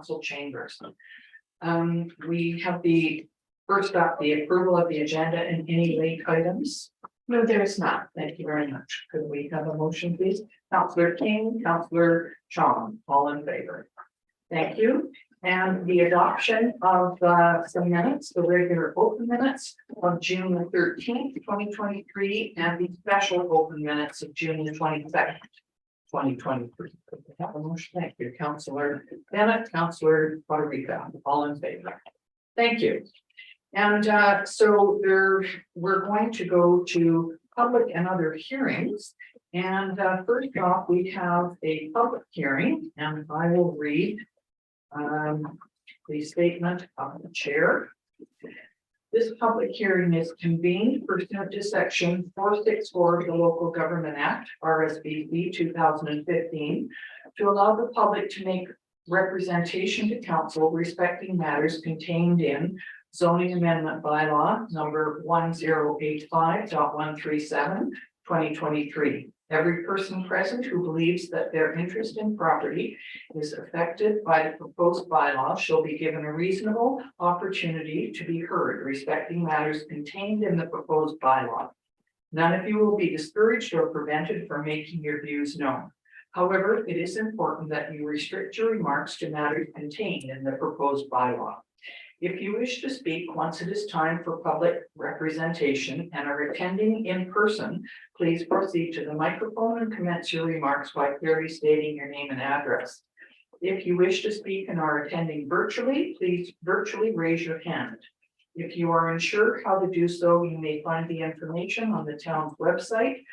council chambers. We have the first up, the approval of the agenda and any late items. No, there is not. Thank you very much. Could we have a motion, please? Councillor King, Councillor Chong, all in favor. Thank you. And the adoption of some minutes, the regular open minutes of June the 13th, 2023, and the special open minutes of June the 22nd, 2023. Have a motion. Thank you, Councillor Bennett, Councillor Poderica, all in favor. Thank you. And so we're going to go to public and other hearings. And first off, we have a public hearing, and I will read the statement of the chair. This public hearing is convened pursuant to section 464 of the Local Government Act, RSBC 2015, to allow the public to make representation to council respecting matters contained in zoning amendment bylaw number 1085.137, 2023. Every person present who believes that their interest in property is affected by the proposed bylaw shall be given a reasonable opportunity to be heard respecting matters contained in the proposed bylaw. None of you will be discouraged or prevented from making your views known. However, it is important that you restrict your remarks to matters contained in the proposed bylaw. If you wish to speak once it is time for public representation and are attending in person, please proceed to the microphone and commence your remarks by clearly stating your name and address. If you wish to speak and are attending virtually, please virtually raise your hand. If you are unsure how to do so, you may find the information on the town's website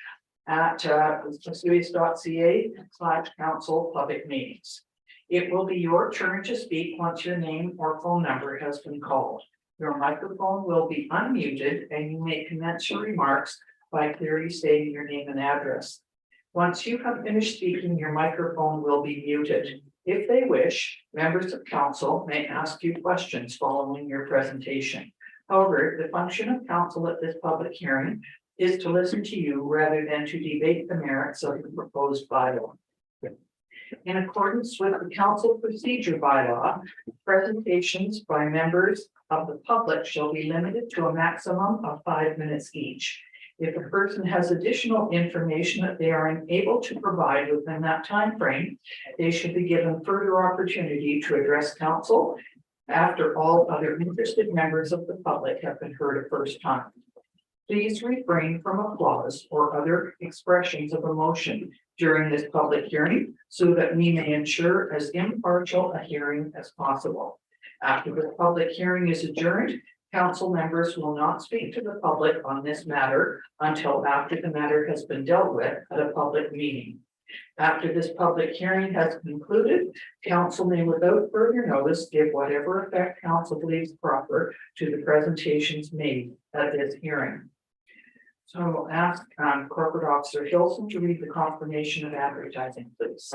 at osoyoos.ca/council public meetings. It will be your turn to speak once your name or phone number has been called. Your microphone will be unmuted and you may commence your remarks by clearly stating your name and address. Once you have finished speaking, your microphone will be muted. If they wish, members of council may ask you questions following your presentation. However, the function of council at this public hearing is to listen to you rather than to debate the merits of the proposed bylaw. In accordance with the council procedure bylaw, presentations by members of the public shall be limited to a maximum of 5 minutes each. If a person has additional information that they are unable to provide within that time frame, they should be given further opportunity to address council after all other interested members of the public have been heard a first time. Please refrain from applause or other expressions of emotion during this public hearing so that we may ensure as impartial a hearing as possible. After the public hearing is adjourned, council members will not speak to the public on this matter until after the matter has been dealt with at a public meeting. After this public hearing has concluded, council may without further notice give whatever effect council believes proper to the presentations made at this hearing. So I'll ask Corporate Officer Hillson to read the confirmation of advertising, please.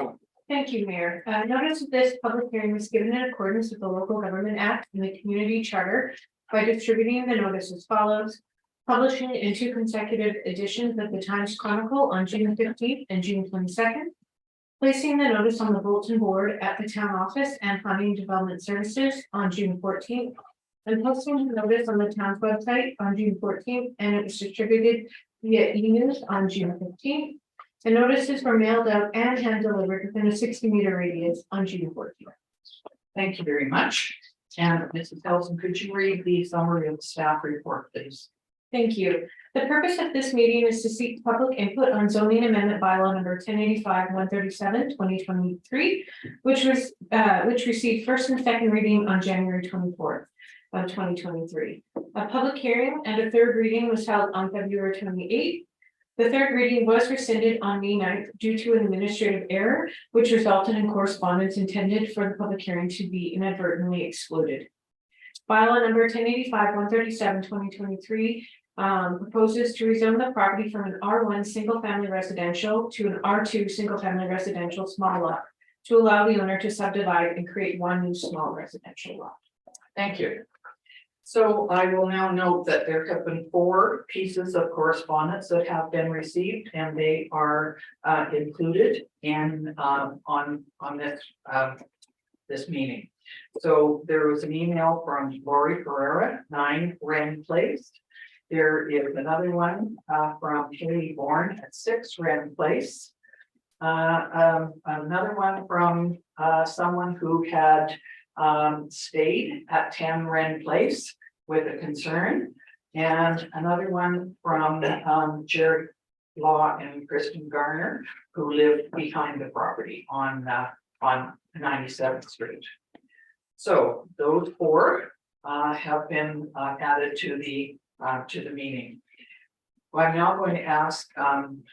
Thank you, Mayor. Notice of this public hearing was given in accordance with the Local Government Act and the Community Charter by distributing the notice as follows. Publishing it in 2 consecutive editions of the Times Chronicle on June 15th and June 22nd. Placing the notice on the bulletin board at the town office and Planning Development Services on June 14th. And posting the notice on the town's website on June 14th, and it was distributed via e-news on June 15th. The notices were mailed out and hand delivered within a 60-meter radius on June 14th. Thank you very much. And Mrs. Hillson, could you read the summary of the staff report, please? Thank you. The purpose of this meeting is to seek public input on zoning amendment bylaw number 1085-137, 2023, which received first and second reading on January 24th. Of 2023. A public hearing and a third reading was held on February 28th. The third reading was rescinded on May 9th due to an administrative error, which resulted in correspondence intended for the public hearing to be inadvertently excluded. Bylaw number 1085-137, 2023 proposes to rezone the property from an R1 single family residential to an R2 single family residential small lot to allow the owner to subdivide and create one new small residential lot. Thank you. So I will now note that there have been 4 pieces of correspondence that have been received, and they are included in on this this meeting. So there was an email from Lori Ferreira, 9 Wren Place. There is another one from Haley Bourne at 6 Wren Place. Another one from someone who had stayed at 10 Wren Place with a concern. And another one from Jared Law and Kristen Garner, who lived behind the property on 97th Street. So those 4 have been added to the meeting. Well, I'm now going to ask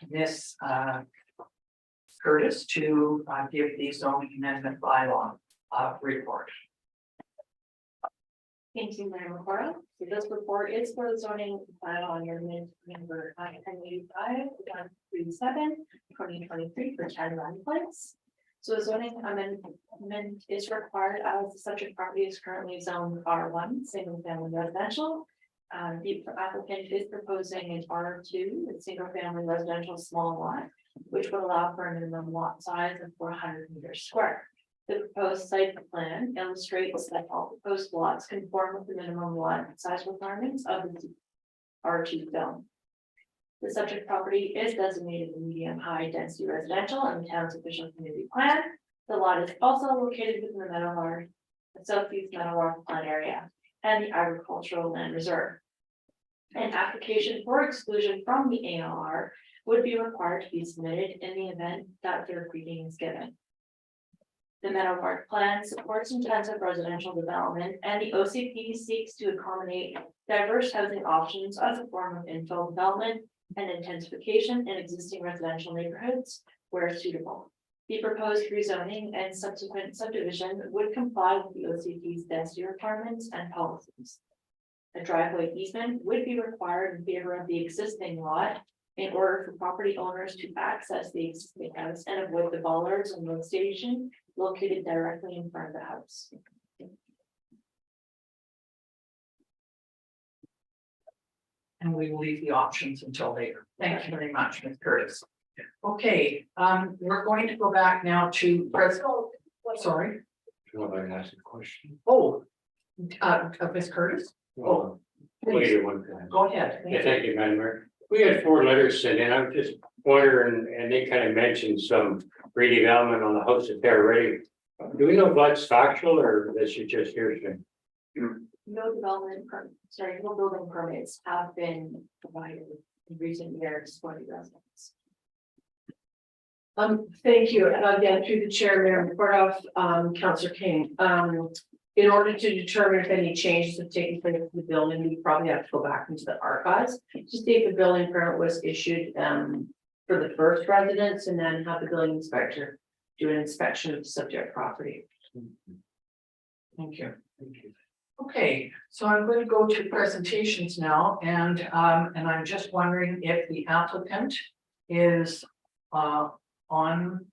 Ms. Curtis to give the zoning amendment bylaw report. Thank you, Mayor McKortoff. So this report is for the zoning bylaw amendment number 1085/137/2023 for 10 Wren Place. So a zoning amendment is required as the subject property is currently zoned R1, single family residential. The applicant is proposing an R2, a single family residential small lot, which would allow for a minimum lot size of 400 meters square. The proposed site plan illustrates that all proposed lots conform with the minimum lot size requirements of the R2 zone. The subject property is designated medium high density residential in the town's official community plan. The lot is also located within the Meadowlark, the Southeast Meadowlark plan area and the agricultural land reserve. An application for exclusion from the ALR would be required to be submitted in the event that third reading is given. The Meadowlark plan supports intensive residential development, and the OCP seeks to accommodate diverse housing options as a form of infill development and intensification in existing residential neighborhoods where suitable. The proposed rezoning and subsequent subdivision would comply with the OCP's density requirements and policies. A driveway easement would be required in favor of the existing lot in order for property owners to access the existing house and avoid the bollards and road station located directly in front of the house. And we will leave the options until later. Thank you very much, Ms. Curtis. Okay, we're going to go back now to sorry. Do I ask a question? Oh, Ms. Curtis, Well, later one time. go ahead. Yeah, thank you, Madam Mayor. We had 4 letters sent in. I'm just wondering, and they kind of mentioned some redevelopment on the house that they're ready. Do we know if that's factual or this is just hearsay? No building permits have been provided in recent years for the residents. Thank you. And again, through the chair, Mayor McKortoff, Councillor King. In order to determine if any changes have taken place to the building, we probably have to go back into the archives to see if the building permit was issued for the first residence, and then have the building inspector do an inspection of the subject property. Thank you. Okay, so I'm going to go to presentations now, and I'm just wondering if the applicant is online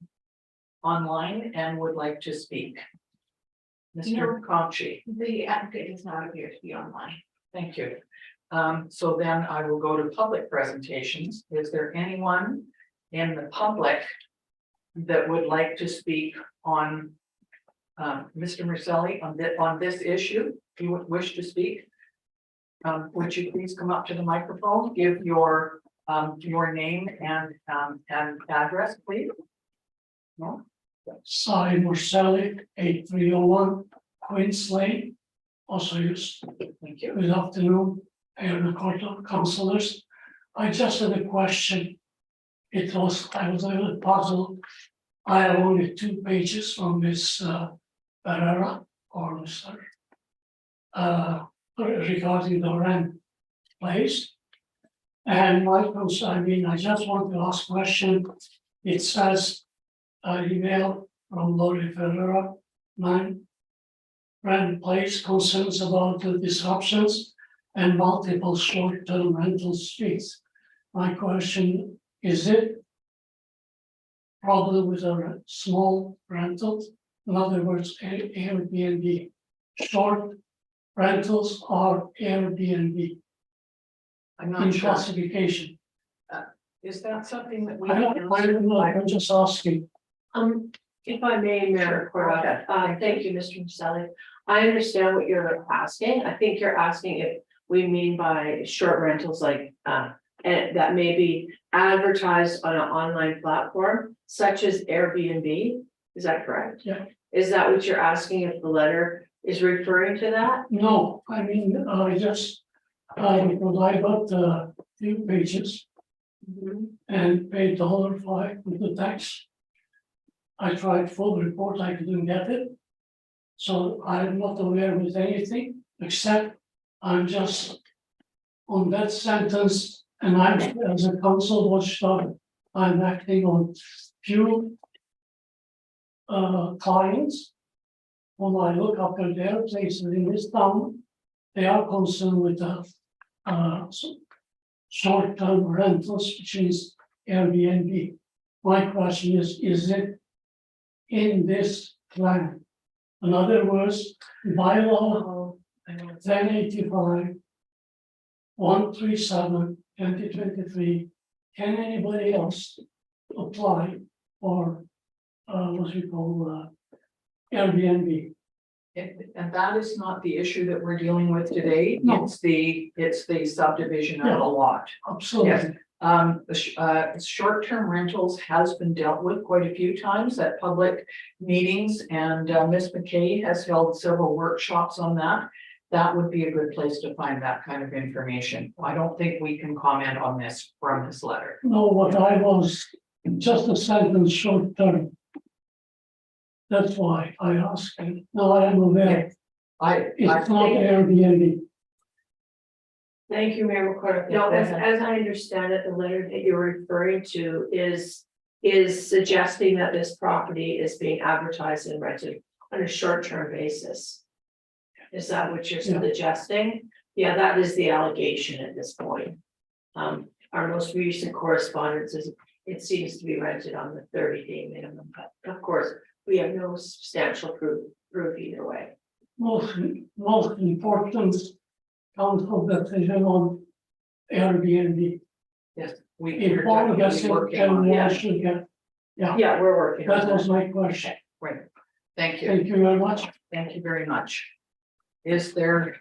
and would like to speak. Mr. Conchi. The applicant does not appear to be online. Thank you. So then I will go to public presentations. Is there anyone in the public that would like to speak on Mr. Marcelli on this issue? If you would wish to speak, would you please come up to the microphone, give your name and address, please? No? Sally Marcelli, 8301 Queens Lane, Osoyoos. Thank you. Good afternoon, Mayor McKortoff, councillors. I just had a question. I was a little puzzled. I have only 2 pages from Ms. Pereira or Mr. Regarding the Wren Place. And my concern, I just want to ask a question. It says email from Lori Ferreira, 9 Wren Place, concerns about the disruptions and multiple short-term rental suites. My question, is it problem with a small rental? In other words, Airbnb, short rentals or Airbnb I'm in not sure. classification? Is that something that we? I don't know, I'm just asking. If I may, Mayor Okay. McKortoff, thank you, Mr. Maselli. I understand what you're asking. I think you're asking if we mean by short rentals like, and that may be advertised on an online platform such as Airbnb. Is that correct? Yeah. Is that what you're asking if the letter is referring to that? No, I mean, when I got the few pages and paid $1.05 with the tax. I tried full report, I couldn't get it. So I'm not aware with anything, except I'm just on that sentence, and I'm, as a council watchdog, I'm acting on few clients. When I look up at their places in this town, they are concerned with short-term rentals, which is Airbnb. My question is it in this plan? In other words, bylaw 1085 137/2023, can anybody else apply for what we call Airbnb? And that is not the issue that we're dealing with today. No. It's the subdivision of the lot. Absolutely. Short-term rentals has been dealt with quite a few times at public meetings, and Ms. McKay has held several workshops on that. That would be a good place to find that kind of information. I don't think we can comment on this from this letter. No, what I was, just a sentence short term. That's why I asked you. Now I am aware, it's not Airbnb. Thank you, Mayor McCormick. No, as I understand it, the letter that you're referring to is suggesting that this property is being advertised and rented on a short-term basis. Is that what you're suggesting? Yeah, that is the allegation at this point. Our most recent correspondence is, it seems to be rented on the 30-day minimum, but of course, we have no substantial proof either way. Most important council decision on Airbnb. Yes. If We're all definitely gets it, working on then that. we should get, Yeah, we're working on that was my question. Right. Thank you. Thank you very much. Thank you very much. Is there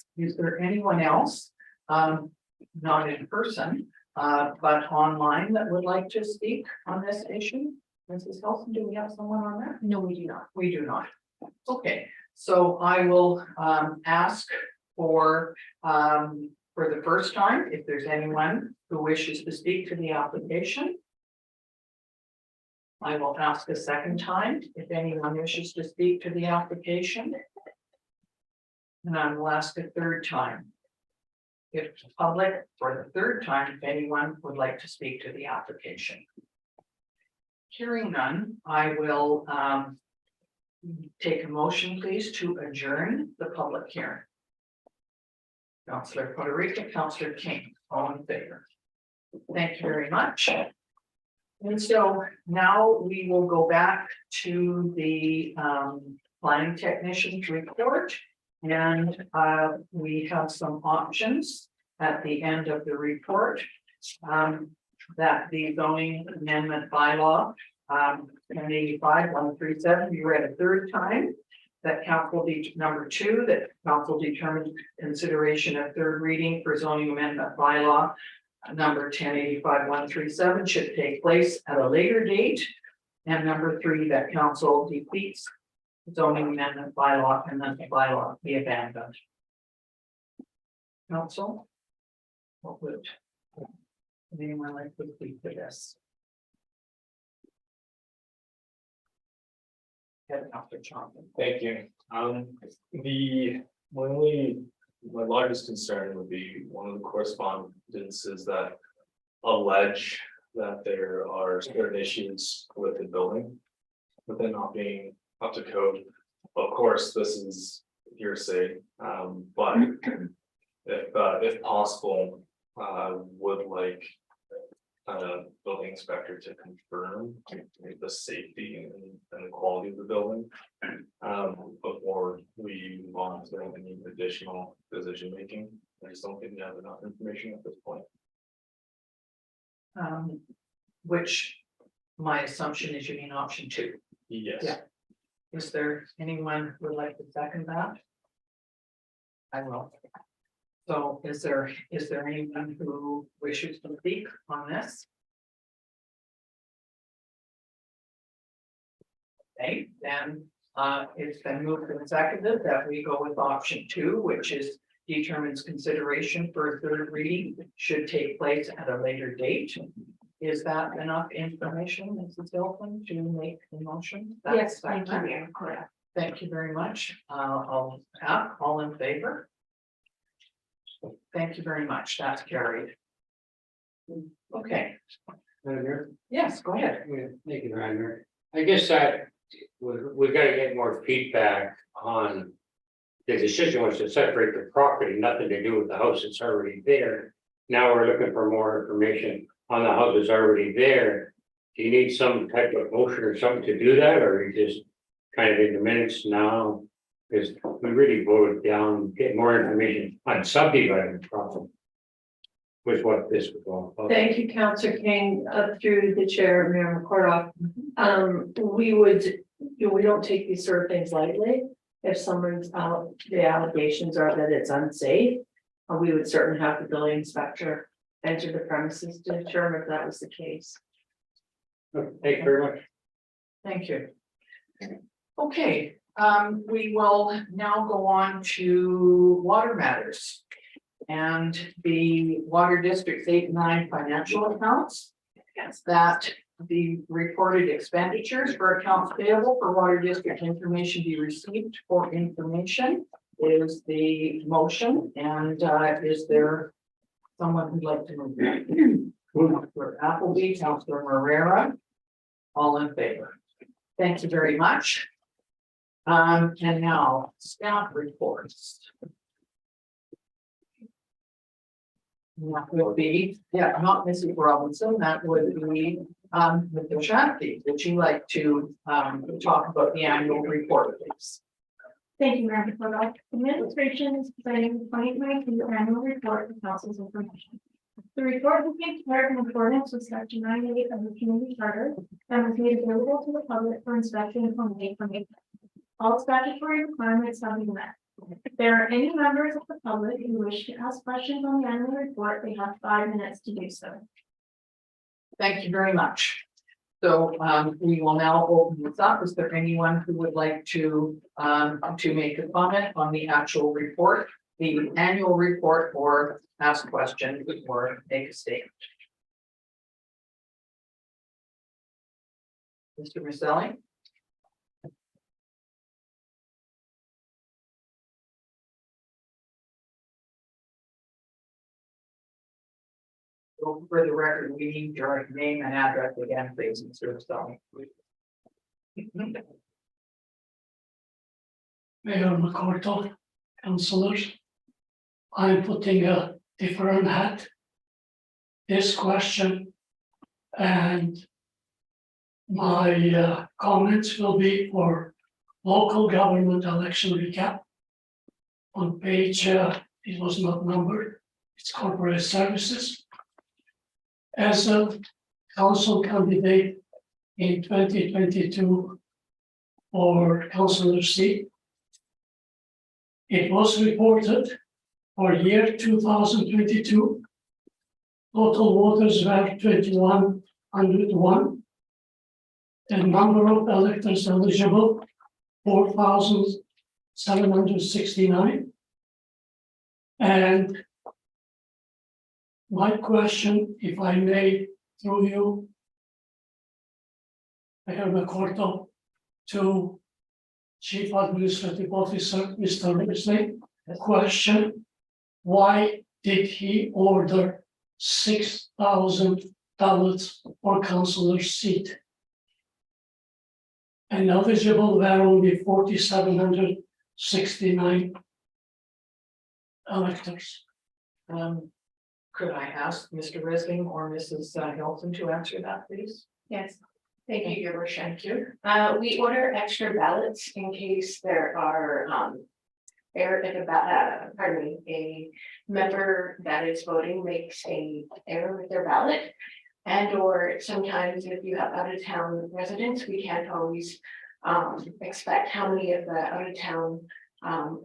anyone else, not in person, but online that would like to speak on this issue? Mrs. Hillson, do we have someone on there? No, we do not. We do not. Okay, so I will ask for the first time, if there's anyone who wishes to speak to the application. I will ask a second time if anyone wishes to speak to the application. And I will ask a third time. If public, for the third time, if anyone would like to speak to the application. Hearing none, I will take a motion, please, to adjourn the public hearing. Councillor Puerto Rico, Councillor King, all in favor. Thank you very much. And so now we will go back to the planning technician's report. And we have some options at the end of the report. That the zoning amendment bylaw 1085-137 be read a third time. That council number 2, that council determined consideration of third reading for zoning amendment bylaw number 1085-137 should take place at a later date. And number 3, that council defeats zoning amendment bylaw and then the bylaw be abandoned. Council, what would anyone like to speak to this? Dr. Johnson. Thank you. My largest concern would be one of the correspondences that allege that there are certain issues with the building, but then not being up to code. Of course, this is hearsay, but if possible, would like building inspector to confirm the safety and the quality of the building before we move on to any additional decision making. I just don't think we have enough information at this point. Which my assumption is you mean option 2. Yes. Yeah. Is there anyone who would like to second that? I will. So is there anyone who wishes to speak on this? Okay, then, it's been moved and seconded that we go with option 2, which is determines consideration for a third reading should take place at a later date. Is that enough information, Mrs. Hilton, to make the motion? Yes, thank you, That's Mayor McKortoff. Thank you very much. All in favor? Thank you very much. That's carried. Okay, Madam Mayor? yes, go ahead. Yeah, thank you, Madam Mayor. I guess that we've got to get more feedback on the decision was to separate the property, nothing to do with the house that's already there. Now we're looking for more information on the house that's already there. Do you need some type of motion or something to do that, or are you just kind of in the minutes now? Because we really voted down, get more information on subdividing the property. With what this was all about. Thank you, Councillor King, through the chair, Mayor McKortoff. We would, we don't take these sort of things lightly. If someone's the allegations are that it's unsafe, we would certainly have the building inspector enter the premises to determine if that was the case. Thank you very much. Thank you. Okay, we will now go on to water matters. And the Water District's 8 and 9 financial accounts. That the reported expenditures for accounts payable for Water District information be received for information is the motion. And is there someone who'd like to move that? Councilor Appleby, Councilor Marrera, all in favor. Thank you very much. And now staff reports. That would be, not Mrs. Robinson, that would be, Mr. Shanti. Would you like to, talk about the annual report, please? Thank you, Mayor McKortoff. Administration is presenting the 2022 annual report for council's information. The report was made prepared in accordance with section 98 of the community charter and was made available to the public for inspection on May 28th. All statutory requirements have been met. If there are any members of the public who wish to ask questions on the annual report, they have 5 minutes to do so. Thank you very much. So we will now open this up. Is there anyone who would like to make a comment on the actual report, the annual report, or ask questions or make a statement? Mr. Maselli? So for the record, we need your name and address again, please, Mr. Maselli. Mayor McKortoff, councillors. I'm putting a different hat. This question and my comments will be for local government election recap. On page, it was not numbered, it's corporate services. As a council candidate in 2022 for councillor seat, it was reported for year 2022, total voters were 2,101. The number of electors eligible, 4,769. And my question, if I may, through you, Mayor McKortoff, to Chief Administrative Officer, Mr. Risley, the question, why did he order 6,000 ballots for councillor seat? And eligible were only 4,769 electors. Could I ask Mr. Risling or Mrs. Hilton to answer that, please? Yes, thank you, Your Worship. Thank you. We order extra ballots in case there are a member that is voting makes a error with their ballot. And or sometimes if you have out of town residents, we can't always expect how many of the out of town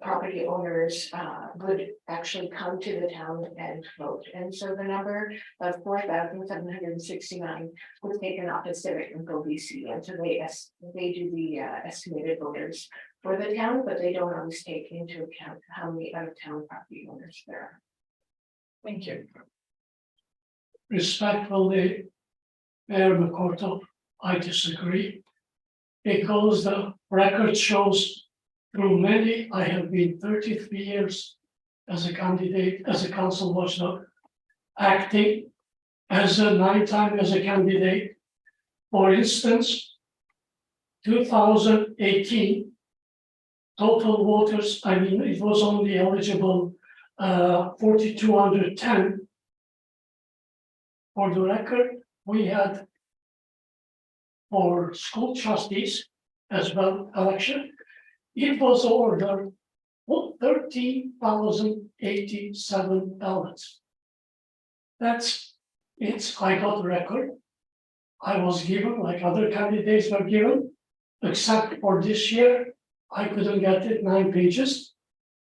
property owners would actually come to the town and vote. And so the number of 4,769 was taken off of Civic Info BC, and so they do the estimated voters for the town, but they don't always take into account how many out of town property owners there are. Thank you. Respectfully, Mayor McKortoff, I disagree. Because the record shows through many, I have been 33 years as a candidate, as a council watchdog, acting as a 9 time as a candidate. For instance, 2018, total voters, I mean, it was only eligible 4,210. For the record, we had for school trustees as well election, it was ordered 13,087 ballots. That's I got the record. I was given, like other candidates were given, except for this year, I couldn't get it 9 pages.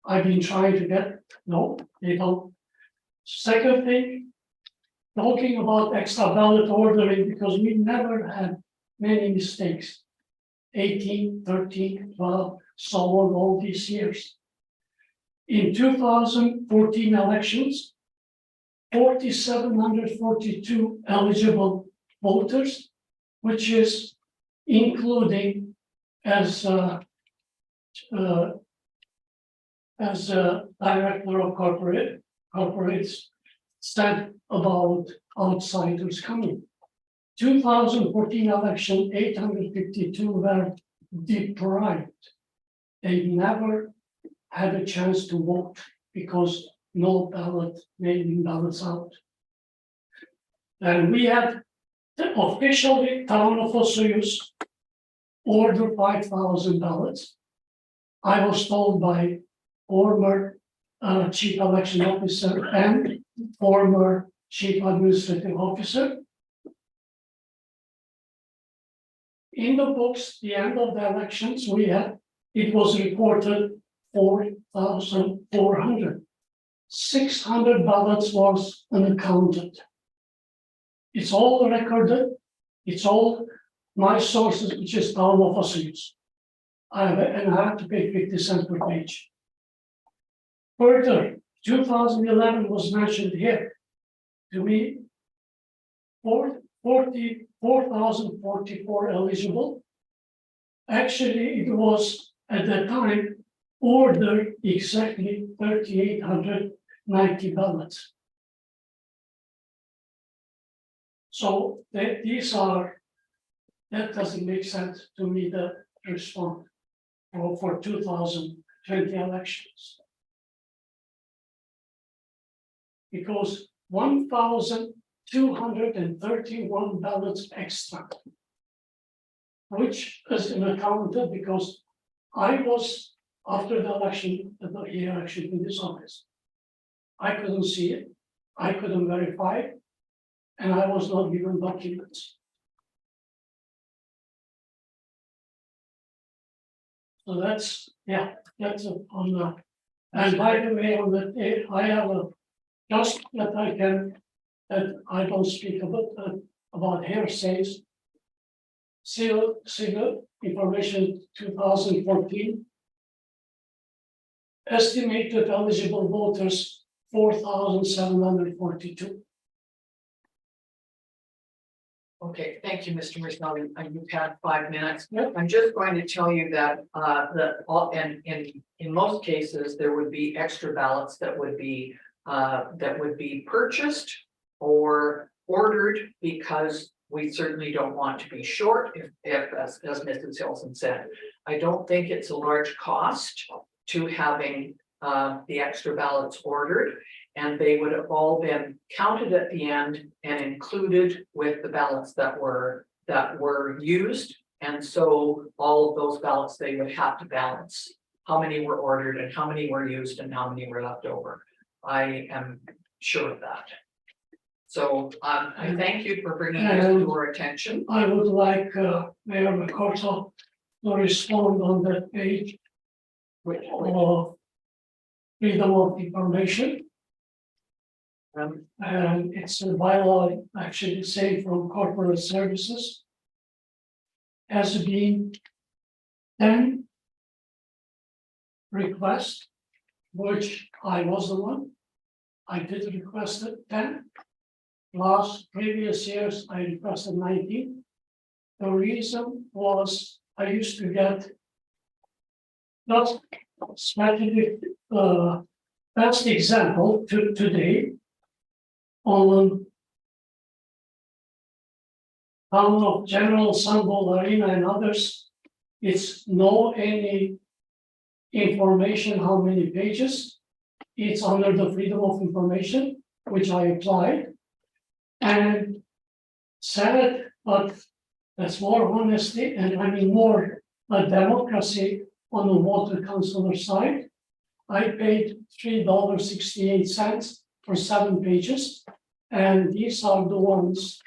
I've been trying to get, no, they don't. Second thing, talking about extra ballot ordering, because we never had many mistakes. 18, 13, 12, so on all these years. In 2014 elections, 4,742 eligible voters, which is including as director of corporates said about outsiders coming. 2014 election, 852 were deprived. They never had a chance to vote because no ballot, naming ballots out. And we had the officially town of Osoyoos order 5,000 ballots. I was told by former chief election officer and former chief administrative officer. In the books, the end of the elections we had, it was reported 4,400. 600 ballots was unaccounted. It's all recorded. It's all my sources, which is town of Osoyoos. And I have to pay 50 cents per page. Further, 2011 was mentioned here. To me, 4,044 eligible. Actually, it was at that time ordered exactly 3,890 ballots. So that doesn't make sense to me, the response for 2020 elections. Because 1,231 ballots extra, which is unaccounted because I was, after the election, the election in this office, I couldn't see it, I couldn't verify it, and I was not given documents. So that's, yeah, that's on the, and by the way, on the, I have a, just that I can, that I don't speak about hearsays. Civil information 2014. Estimated eligible voters 4,742. Okay, thank you, Mr. Marsali. You've had 5 minutes. I'm just going to tell you that in most cases, there would be extra ballots that would be purchased or ordered, because we certainly don't want to be short, if as Mrs. Hillson said. I don't think it's a large cost to having the extra ballots ordered, and they would have all been counted at the end and included with the ballots that were used. And so all of those ballots, they would have to balance how many were ordered and how many were used and how many were left over. I am sure of that. So I thank you for bringing this to our attention. I would like Mayor McKortoff to respond on that page Which, of freedom of information. And it's a bylaw, actually say from corporate services. Has been 10 requests, which I was the one. I did request it 10. Last previous years, I requested 19. The reason was I used to get not specific, that's the example today on town of General Sunball Arena and others. It's no any information how many pages. It's under the freedom of information, which I applied. And sad, but that's more honesty and I mean more democracy on the water councilor side. I paid $3.68 for 7 pages. And these are the ones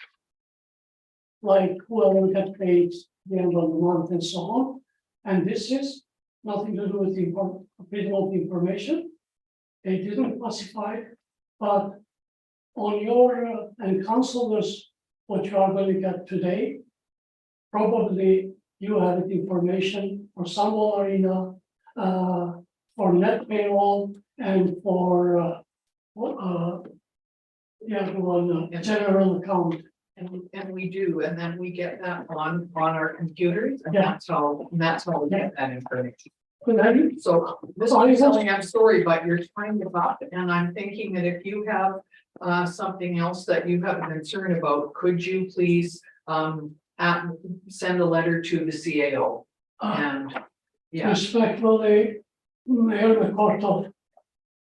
like whoever get paid the end of the month and so on. And this is nothing to do with the freedom of information. They didn't classify it, but on your and councilors, what you are going to get today, probably you have the information for Sunball Arena, for net payroll, and for the other one, general account. and we do, and then we get that on our computers, and Yeah. that's how we get that information. But then, So, Mr. Selling, I'm sorry, but your time is up, and I'm thinking that if you have something else that you have a concern about, could you please send a letter to the CAO? And, yeah, respectfully, Mayor McKortoff,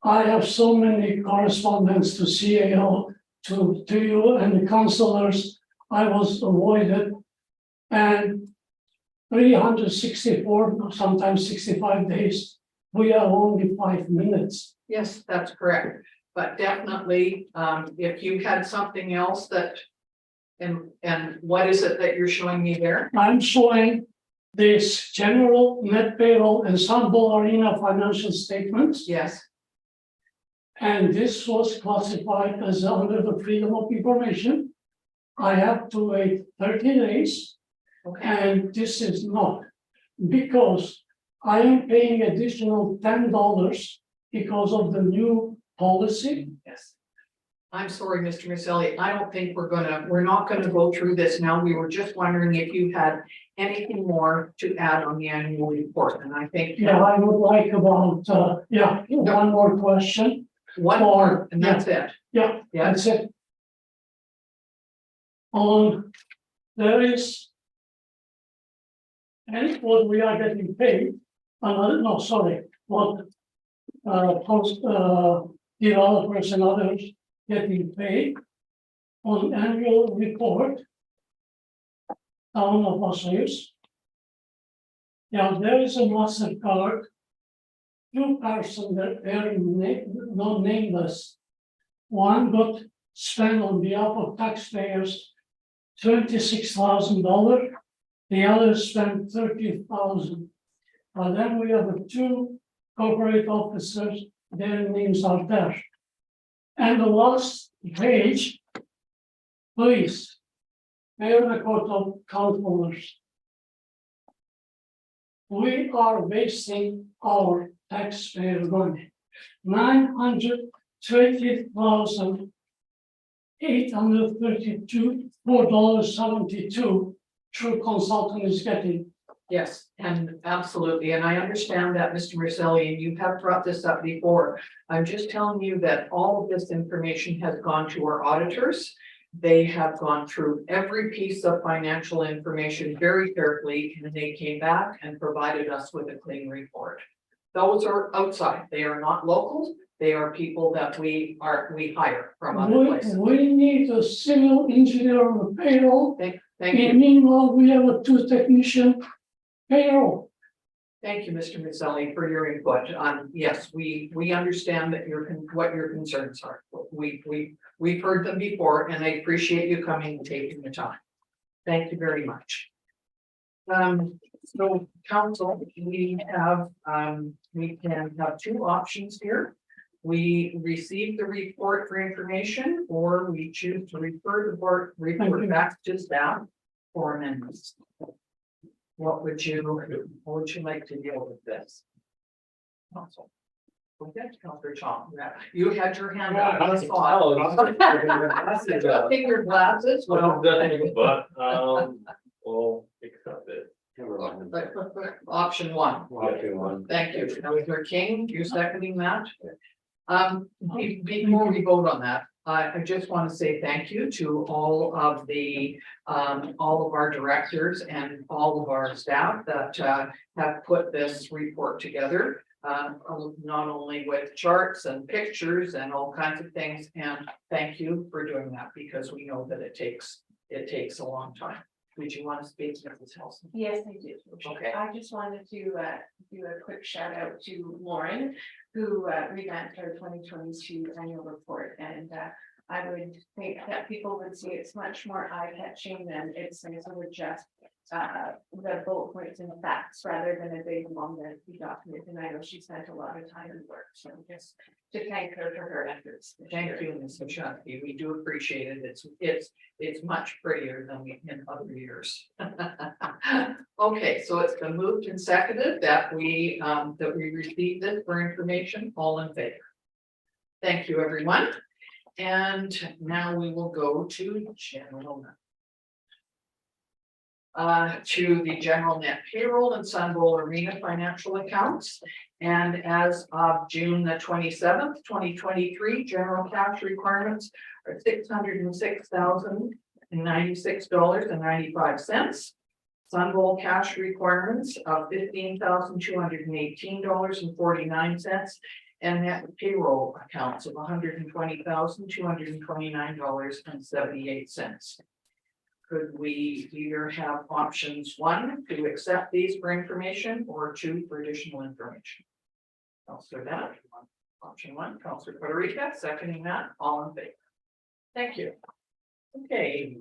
I have so many correspondence to CAO, to you and the councilors. I was avoided, and 364, sometimes 65 days, we have only 5 minutes. yes, that's correct. But definitely, if you had something else that, and what is it that you're showing me there? I'm showing this general net payroll and Sunball Arena financial statements. Yes, And this was classified as under the freedom of information. I have to wait 30 days, okay, and this is not, because I am paying additional $10 because of the new policy. yes. I'm sorry, Mr. Maselli, I don't think we're not gonna go through this now. We were just wondering if you had anything more to add on the annual report, and I think. Yeah, I would like about, one more question. One more, and that's it. Yeah, Yeah. that's it. There is. And what we are getting paid, no, sorry, what developers and others getting paid on annual report. Town of Osoyoos. Yeah, there is a MasterCard. 2 persons that are not nameless. One got spent on behalf of taxpayers $26,000. The other spent $30,000. But then we have 2 corporate officers, their names are there. And the last page, please, Mayor McKortoff, councilors. We are wasting our taxpayer money. $920,832, $4.72 true consultant is getting. Yes, and absolutely, and I understand that, Mr. Maselli, and you have brought this up before. I'm just telling you that all of this information has gone to our auditors. They have gone through every piece of financial information very carefully, and they came back and provided us with a clean report. Those are outside, they are not local, they are people that we hire from other places. We need a civil engineer on the payroll. Thank And you, meanwhile, we have a 2 technician payroll. thank you, Mr. Maselli, for your input. Yes, we understand that what your concerns are. We've heard them before, and I appreciate you coming and taking the time. Thank you very much. So council, we can have two options here. We receive the report for information, or we choose to refer the report back to staff for amendments. What would you like to deal with this? Council. Okay, Councilor Chong, you had your hand up. I think your glasses, well. But, we'll accept it. Option one. Option one. Thank you. Councilor King, you seconding that? Before we vote on that, I just want to say thank you to all of our directors and all of our staff that have put this report together. Not only with charts and pictures and all kinds of things, and thank you for doing that, because we know that it takes a long time. Would you want to speak, Mrs. Hillson? Yes, I do. Okay. I just wanted to do a quick shout out to Lauren, who revamped our 2022 annual report, and I would think that people would see it's much more eye-catching than it's with just the bullet points and facts rather than a big long lengthy document. And I know she spent a lot of time and work, so just to thank her for her efforts. Thank you, Ms. Shakti. We do appreciate it. It's much prettier than in other years. Okay, so it's been moved and seconded that we receive this for information. All in favor? Thank you, everyone. And now we will go to general. To the general net payroll and Sun Bowl Arena financial accounts. And as of June the 27th, 2023, general cash requirements are $606,096.95. Sun Bowl cash requirements of $15,218.49. And net payroll accounts of $120,229.78. Could we either have options 1 to accept these for information, or 2 for additional information? Councilor Bennett, option 1, Councilor Federica, seconding that, all in favor. Thank you. Okay.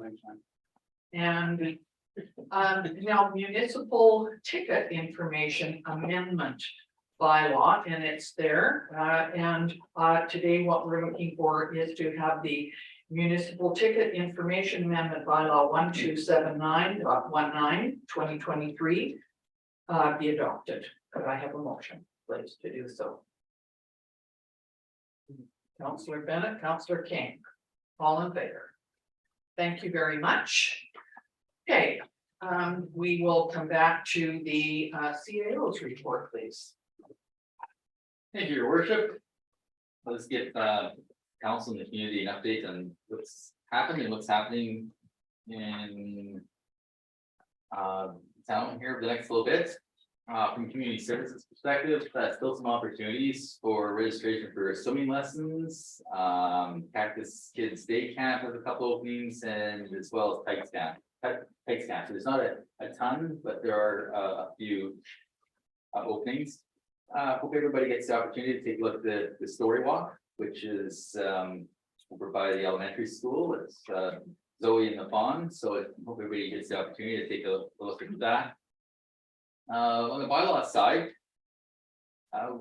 And now municipal ticket information amendment bylaw, and it's there. Today what we're looking for is to have the municipal ticket information amendment bylaw 1279.19/2023 be adopted. Could I have a motion, please, to do so? Councilor Bennett, Councilor King, all in favor. Thank you very much. Okay, we will come back to the CAO's report, please. Thank you, Your Worship. Let's give council and the community an update on what's happening and what's happening in town here for the next little bit. From community services perspective, still some opportunities for registration for swimming lessons. Cactus Kids Day Camp has a couple openings, and as well as Pikes Camp. So there's not a ton, but there are a few openings. Hope everybody gets the opportunity to take a look at the story walk, which is over by the elementary school. It's Zoe and the Fawn, so hope everybody gets the opportunity to take a look at that. On the bylaw side,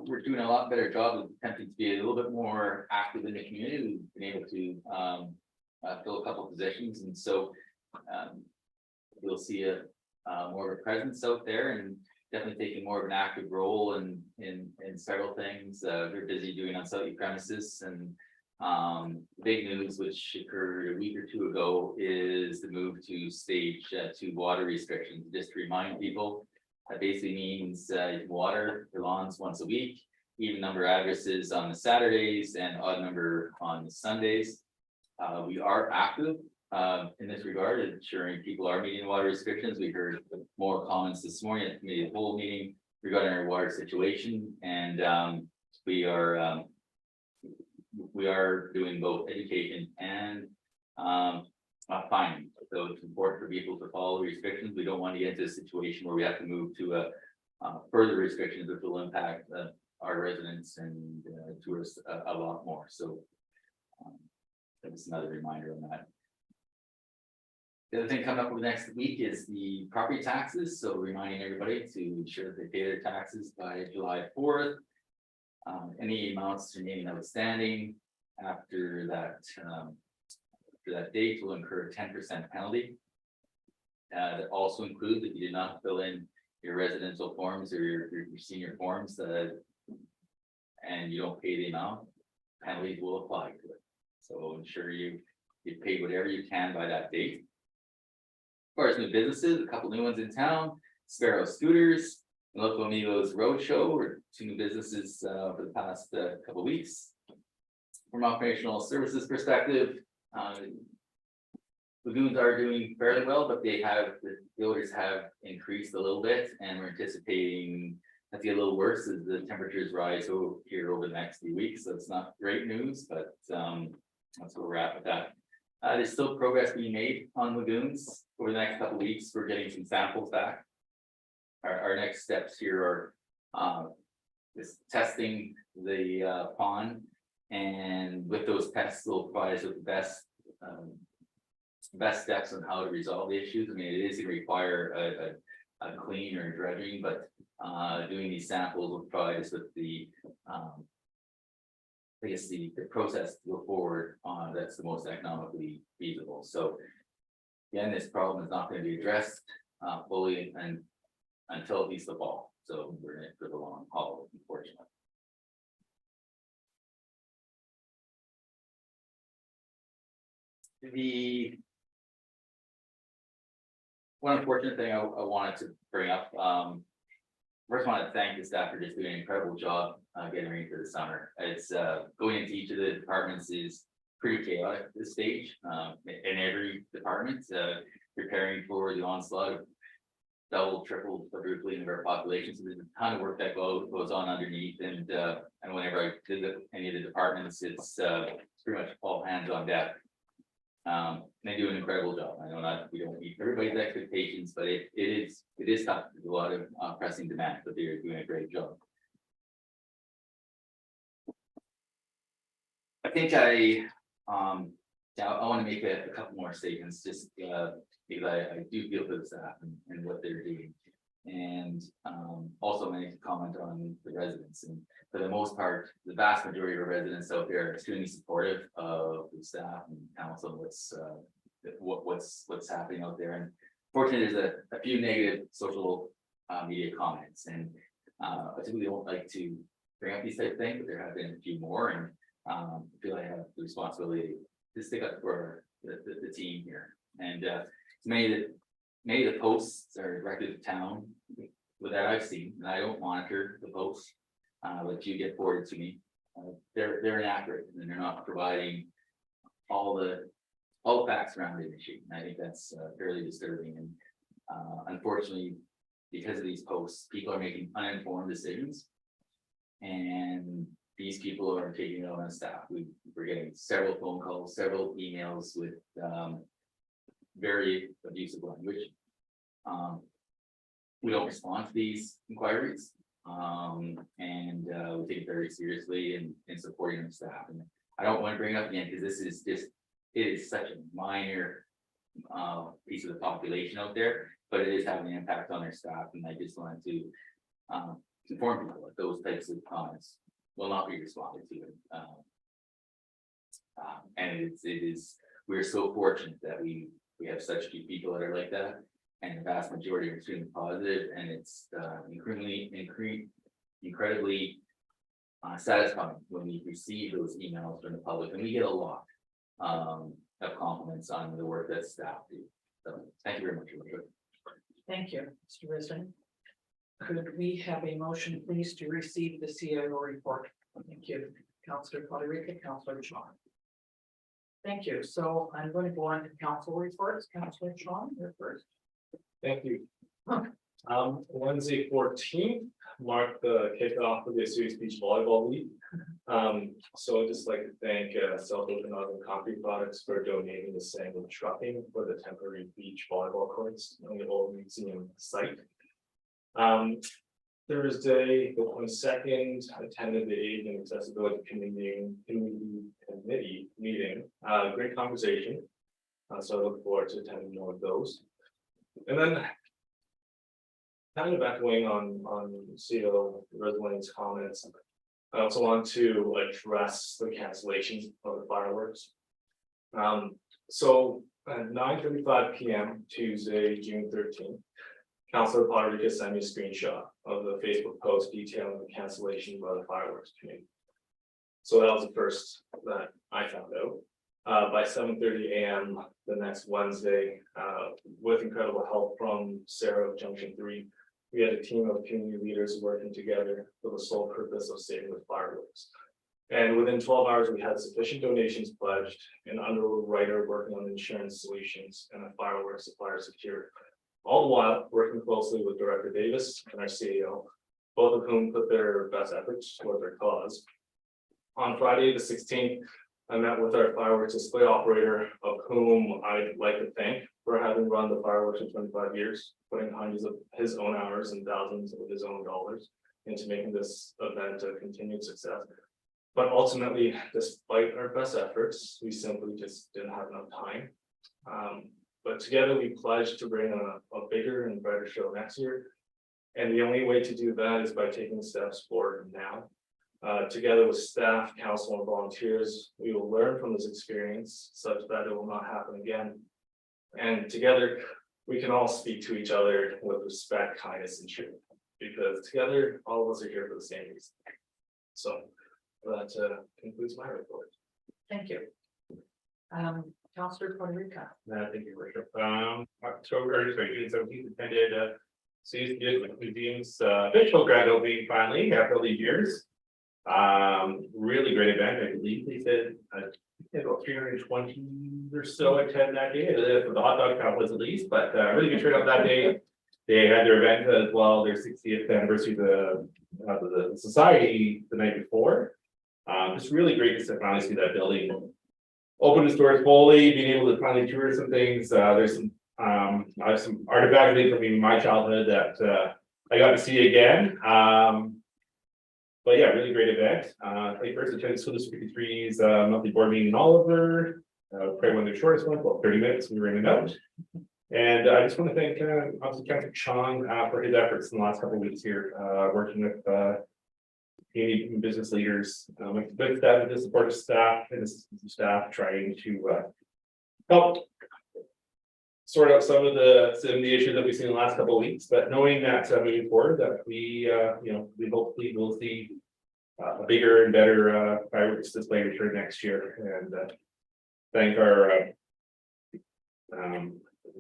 we're doing a lot better job of attempting to be a little bit more active in the community. We've been able to fill a couple positions, and so you'll see more of a presence out there, and definitely taking more of an active role in several things. They're busy doing unsightly premises, and big news, which occurred a week or two ago, is the move to stage 2 water restrictions. Just to remind people, that basically means you can water your lawns once a week, even number of addresses on the Saturdays, and odd number on the Sundays. We are active in this regard, ensuring people are meeting water restrictions. We heard more comments this morning at the committee of the whole meeting regarding our water situation, and we are doing both education and finding. So it's important for people to follow the restrictions. We don't want to get into a situation where we have to move to further restrictions, which will impact our residents and tourists a lot more. So that's another reminder on that. The other thing coming up over the next week is the property taxes, so reminding everybody to ensure that they pay their taxes by July 4th. Any amounts remaining outstanding after that date will incur a 10% penalty. That also includes if you did not fill in your residential forms or your senior forms, and you don't pay the amount, penalties will apply to it. So ensure you pay whatever you can by that date. As far as new businesses, a couple new ones in town, Sparrow Scooters, Local Amigos Roadshow, or 2 new businesses for the past couple weeks. From operational services perspective, lagoons are doing fairly well, but the odors have increased a little bit, and we're anticipating that to get a little worse as the temperatures rise here over the next few weeks. So it's not great news, but that's where we're at with that. There's still progress being made on lagoons over the next couple of weeks. We're getting some samples back. Our next steps here are is testing the pond, and with those tests, will provide us with the best steps on how to resolve the issues. I mean, it is going to require a clean or dredging, but doing these samples will provide us with the I guess the process to go forward on that's the most economically feasible. So again, this problem is not going to be addressed fully and until at least the fall. So we're in it for the long haul, unfortunately. The one unfortunate thing I wanted to bring up, first I want to thank the staff for just doing an incredible job getting ready for the summer. It's going into each of the departments is pretty chaotic at this stage, in every department, preparing for the onslaught of double, triple, quadrupling of our population. So there's a ton of work that goes on underneath, and whenever I visit any of the departments, it's pretty much all hands on deck. They do an incredible job. I know we don't meet everybody's expectations, but it is tough. There's a lot of pressing demand, but they're doing a great job. I think I want to make a couple more statements just because I do feel for the staff and what they're doing, and also make a comment on the residents. And for the most part, the vast majority of our residents out there are extremely supportive of the staff and council. What's happening out there. And fortunately, there's a few negative social media comments, and I typically don't like to bring up these type of things, but there have been a few more, and I feel I have the responsibility to stick up for the team here. And many of the posts are directed to town that I've seen, and I don't monitor the posts, but you get forwarded to me. They're inaccurate, and they're not providing all the facts around the issue. And I think that's fairly disturbing. And unfortunately, because of these posts, people are making uninformed decisions, and these people are taking it on the staff. We're getting several phone calls, several emails with very abusive language. We don't respond to these inquiries, and we take it very seriously in supporting the staff. And I don't want to bring it up again because this is it is such a minor piece of the population out there, but it is having an impact on their staff. And I just wanted to inform people that those types of comments will not be responded to. And we're so fortunate that we have such few people that are like that, and the vast majority are extremely positive, and it's incredibly satisfying when we receive those emails from the public, and we get a lot of compliments on the work that staff do. So thank you very much. Thank you, Mr. Risden. Could we have a motion, please, to receive the CIO report? Thank you, Councillor Federica, Councillor Sean. Thank you. So I'm going to go on to council reports. Councillor Sean, you're first. Thank you. Wednesday 14th marked the kickoff of the Osoyoos Beach Volleyball League. So I'd just like to thank South Okanagan Concrete Products for donating the sand and trucking for the temporary beach volleyball courts on the old museum site. Thursday, the 22nd, attended the Age and Accessibility Committee meeting. Great conversation. So I look forward to attending more of those. And then kind of echoing on CEO Rosalind's comments, I also want to address the cancellations of the fireworks. So at 9:35 p.m. Tuesday, June 13th, Councilor Poderica sent me a screenshot of the Facebook post detailing the cancellation by the fireworks committee. So that was the first that I found out. By 7:30 a.m. the next Wednesday, with incredible help from Sarah of Junction 3, we had a team of community leaders working together for the sole purpose of saving the fireworks. And within 12 hours, we had sufficient donations pledged, an underwriter working on insurance solutions, and a fireworks supplier secured. All the while, working closely with Director Davis and our CEO, both of whom put their best efforts toward their cause. On Friday, the 16th, I met with our fireworks display operator, of whom I'd like to thank for having run the fireworks for 25 years, putting hundreds of his own hours and thousands of his own dollars into making this event a continued success. But ultimately, despite our best efforts, we simply just didn't have enough time. But together we pledged to bring a bigger and better show next year. And the only way to do that is by taking steps forward now. Together with staff, council, and volunteers, we will learn from this experience such that it will not happen again. And together, we can all speak to each other with respect, kindness, and truth. Because together, all of us are here for the same reason. So that concludes my report. Thank you. Councilor Poderica. Thank you, Worship. October 17th attended Osoyoos Museum's official grand opening finally after all these years. Really great event. I believe they said about 320 or so attend that day. The hot dog count was at least, but really good turnout that day. They had their event as well, their 60th anniversary of the society the night before. It's really great to finally see that building open its doors fully, being able to finally tour some things. There's some I have some artifacts from my childhood that I got to see again. But yeah, really great event. I first attended School District 53's monthly board meeting in Oliver. Probably one of their shortest ones, about 30 minutes. We were in and out. And I just want to thank obviously Councilor Chong for his efforts in the last couple of weeks here, working with community and business leaders, with staff, the supportive staff, and the staff trying to help sort out some of the issues that we've seen in the last couple of weeks. But knowing that moving forward, that we we hopefully will see a bigger and better fireworks display return next year, and thank our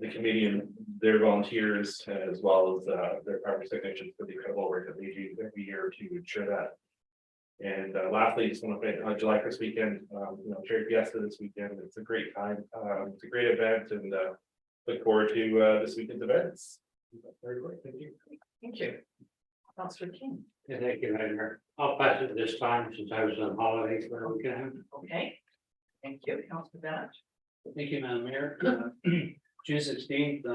the committee and their volunteers, as well as their fireworks technicians for the incredible work that they do every year to ensure that. And lastly, just want to thank July 1st weekend, Cherry Fiesta this weekend. It's a great time. It's a great event, and look forward to this weekend's events. Very good. Thank you. Thank you. Councilor King. Yeah, thank you, Mayor. I'll pass it this time since I was on holidays for a weekend. Okay. Thank you, Councilor Bennett. Thank you, Madam Mayor. June 16th,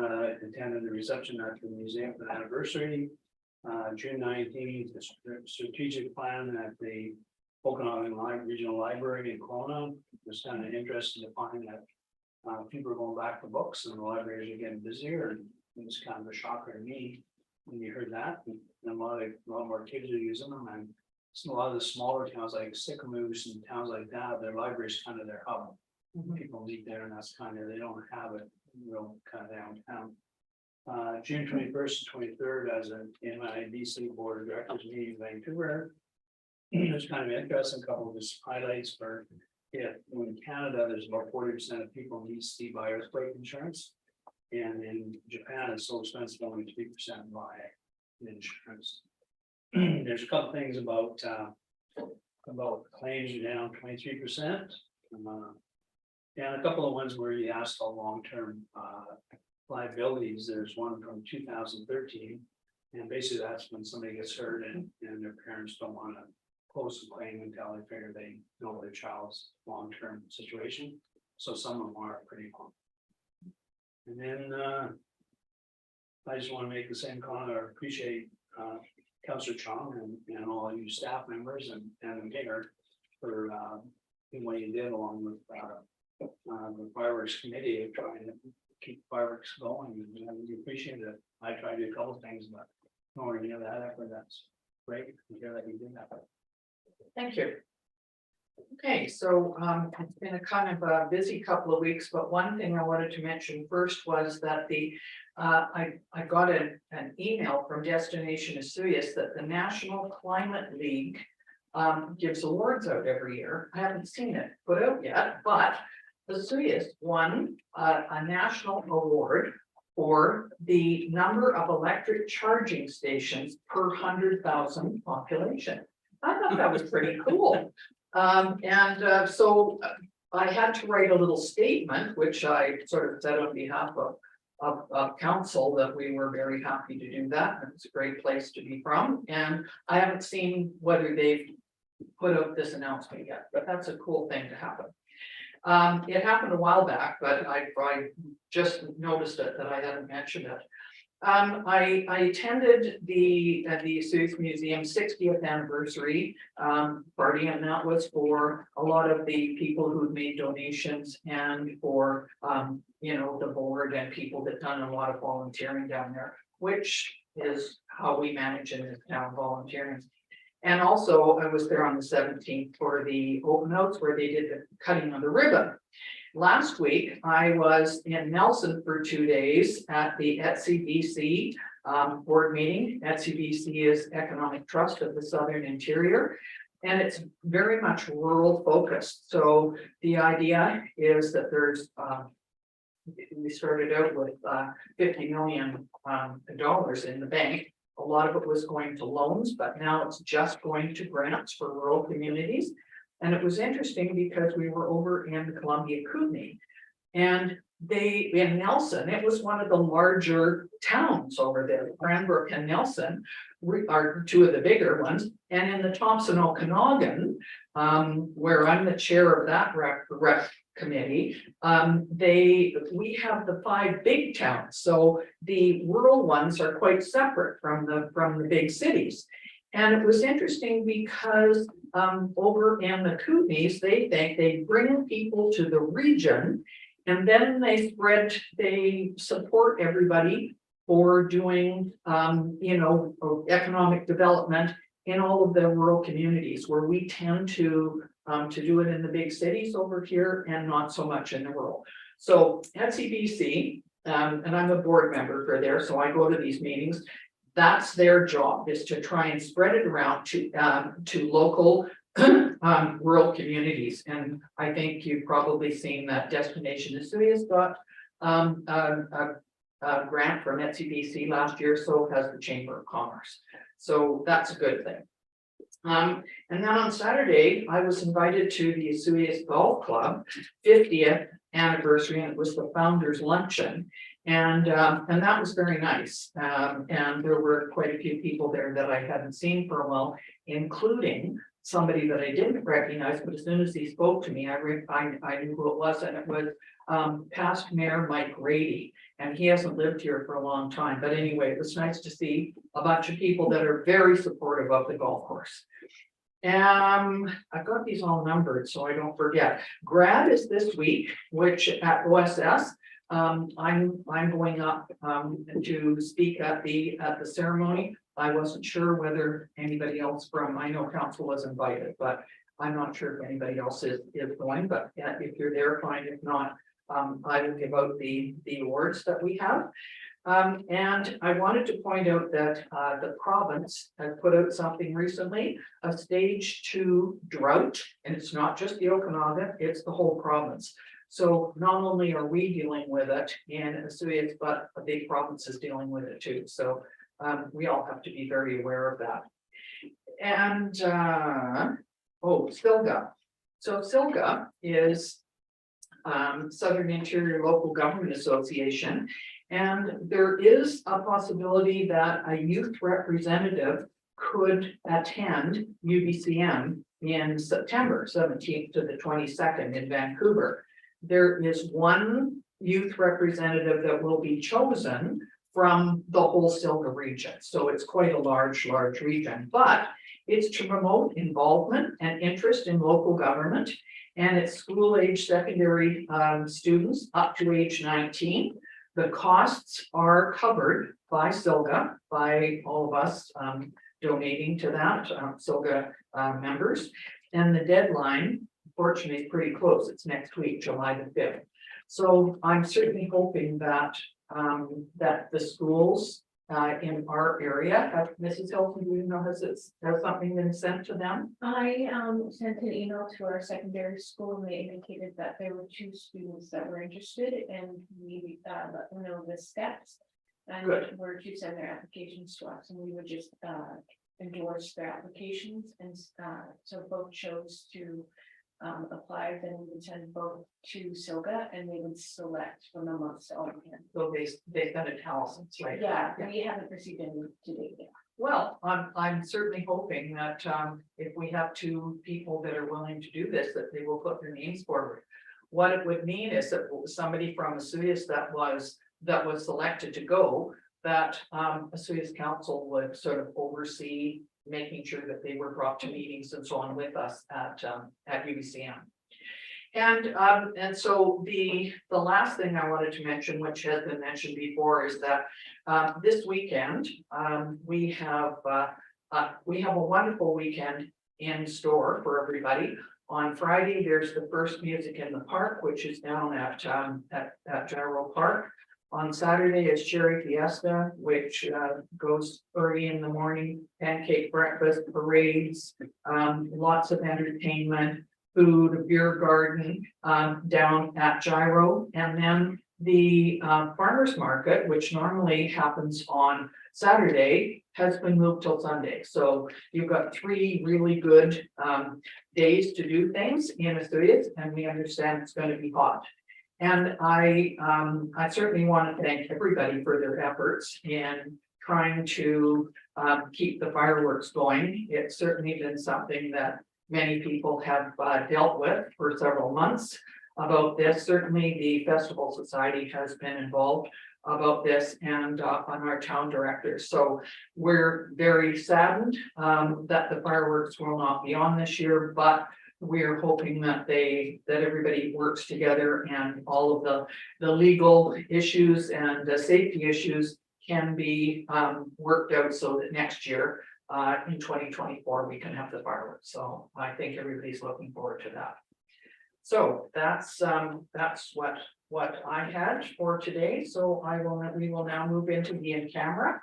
attended the reception at the museum for the anniversary. June 19th, the strategic plan at the Okanagan Regional Library in Kelowna. Was kind of interesting to find that people are going back to books and the libraries are getting busier, and it was kind of a shocker to me when you heard that. And a lot more kids are using them, and a lot of the smaller towns like Sycamoose and towns like that, their libraries kind of their hub. People meet there, and that's kind of, they don't have it real kind of downtown. June 21st and 23rd, as an MIBC Board of Directors meeting in Vancouver. It was kind of interesting, a couple of just highlights for, in Canada, there's about 40% of people need to buy earthquake insurance. And in Japan, it's so expensive, only 3% buy insurance. There's a couple things about claims are down 23%. And a couple of ones where you asked about long-term liabilities. There's one from 2013, and basically that's when somebody gets hurt and their parents don't want to close the claim until they figure they know their child's long-term situation. So some of them are pretty long. And then I just want to make the same comment or appreciate Councilor Chong and all you staff members and the mayor for what you did, along with the fireworks committee of trying to keep fireworks going, and we appreciate it. I tried to do a couple things, but nowhere near that effort. That's great to hear that you did that. Thank you. Okay, so it's been a kind of a busy couple of weeks, but one thing I wanted to mention first was that I got an email from Destination Osoyoos that the National Climate League gives awards out every year. I haven't seen it put out yet, but Osoyoos won a national award for the number of electric charging stations per 100,000 population. I thought that was pretty cool. So I had to write a little statement, which I sort of said on behalf of council that we were very happy to do that. And it's a great place to be from. And I haven't seen whether they've put out this announcement yet, but that's a cool thing to happen. It happened a while back, but I just noticed it that I hadn't mentioned it. I attended the Osoyoos Museum 60th anniversary party, and that was for a lot of the people who've made donations and for you know, the board and people that done a lot of volunteering down there, which is how we manage in this town, volunteering. And also I was there on the 17th for the open notes where they did the cutting of the ribbon. Last week, I was in Nelson for 2 days at the ETCBC board meeting. ETCBC is Economic Trust of the Southern Interior, and it's very much rural focused. So the idea is that there's, we started out with $50 million in the bank. A lot of it was going to loans, but now it's just going to grants for rural communities. And it was interesting because we were over in Columbia Kootenai, and in Nelson, it was one of the larger towns over there. Cranbrook and Nelson are two of the bigger ones. And in the Thompson Okanagan, where I'm the chair of that rec committee, we have the 5 big towns. So the rural ones are quite separate from the big cities. And it was interesting because over in the Kootenays, they think they bring people to the region, and then they support everybody for doing, you know, economic development in all of the rural communities, where we tend to do it in the big cities over here and not so much in the rural. So at CBC, and I'm a board member for there, so I go to these meetings. That's their job, is to try and spread it around to local rural communities. And I think you've probably seen that Destination Osoyoos got a grant from ETCBC last year, so has the Chamber of Commerce. So that's a good thing. And then on Saturday, I was invited to the Osoyoos Golf Club 50th anniversary, and it was the founders luncheon. And that was very nice. And there were quite a few people there that I hadn't seen for a while, including somebody that I didn't recognize, but as soon as he spoke to me, I knew who it was, and it was past Mayor Mike Grady, and he hasn't lived here for a long time. But anyway, it was nice to see a bunch of people that are very supportive of the golf course. I've got these all numbered so I don't forget. Grad is this week, which at OSS, I'm going up to speak at the ceremony. I wasn't sure whether anybody else from, I know council was invited, but I'm not sure if anybody else is going, but if you're there, fine. If not, I will give out the awards that we have. And I wanted to point out that the province has put out something recently, a stage 2 drought, and it's not just the Okanagan, it's the whole province. So not only are we dealing with it in Osoyoos, but a big province is dealing with it too. So we all have to be very aware of that. And SILGA. So SILGA is Southern Interior Local Government Association. And there is a possibility that a youth representative could attend UBCM in September 17th to the 22nd in Vancouver. There is one youth representative that will be chosen from the whole SILGA region. So it's quite a large region, but It's to promote involvement and interest in local government. And it's school age secondary students up to age 19. The costs are covered by SILGA, by all of us donating to that, SILGA members. And the deadline, fortunately, is pretty close. It's next week, July the 5th. So I'm certainly hoping that that the schools in our area, Mrs. Hilton, do you know, has something been sent to them? I sent an email to our secondary school and they indicated that there were 2 students that were interested and we let them know the steps. And Good. were to send their applications to us and we would just endorse their applications and so both chose to apply, then we would send both to SILGA and they would select from amongst all of them. So they've done it Hallison's, right? Yeah, we haven't received any today yet. Well, I'm certainly hoping that if we have 2 people that are willing to do this, that they will put their names forward. What it would mean is that somebody from Osoyoos that was selected to go, that Osoyoos Council would sort of oversee making sure that they were brought to meetings and so on with us at UBCM. And so the last thing I wanted to mention, which has been mentioned before, is that this weekend we have a wonderful weekend in store for everybody. On Friday, there's the first Music in the Park, which is down at Gyro Park. On Saturday is Cherry Fiesta, which goes early in the morning, pancake breakfast, parades, lots of entertainment, food, a beer garden down at Gyro. And then the farmers market, which normally happens on Saturday, has been moved till Sunday. So you've got 3 really good days to do things in Osoyoos, and we understand it's going to be hot. And I certainly want to thank everybody for their efforts in trying to keep the fireworks going. It's certainly been something that many people have dealt with for several months about this. Certainly the Festival Society has been involved about this and on our town director. So we're very saddened that the fireworks will not be on this year, but we're hoping that everybody works together and all of the legal issues and the safety issues can be worked out so that next year in 2024 we can have the fireworks. So I think everybody's looking forward to that. So that's what I had for today. So we will now move into the in camera.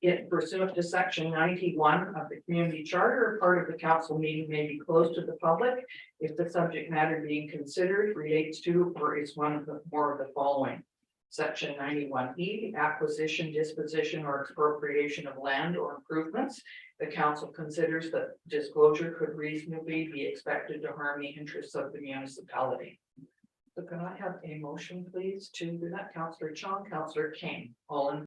It pursuant to section 91 of the community charter, part of the council meeting may be closed to the public if the subject matter being considered relates to or is one of the more of the following. Section 91E, acquisition, disposition, or expropriation of land or improvements. The council considers that disclosure could reasonably be expected to harm the interests of the municipality. So can I have a motion, please, to do that? Councillor Chong, Councillor King, all in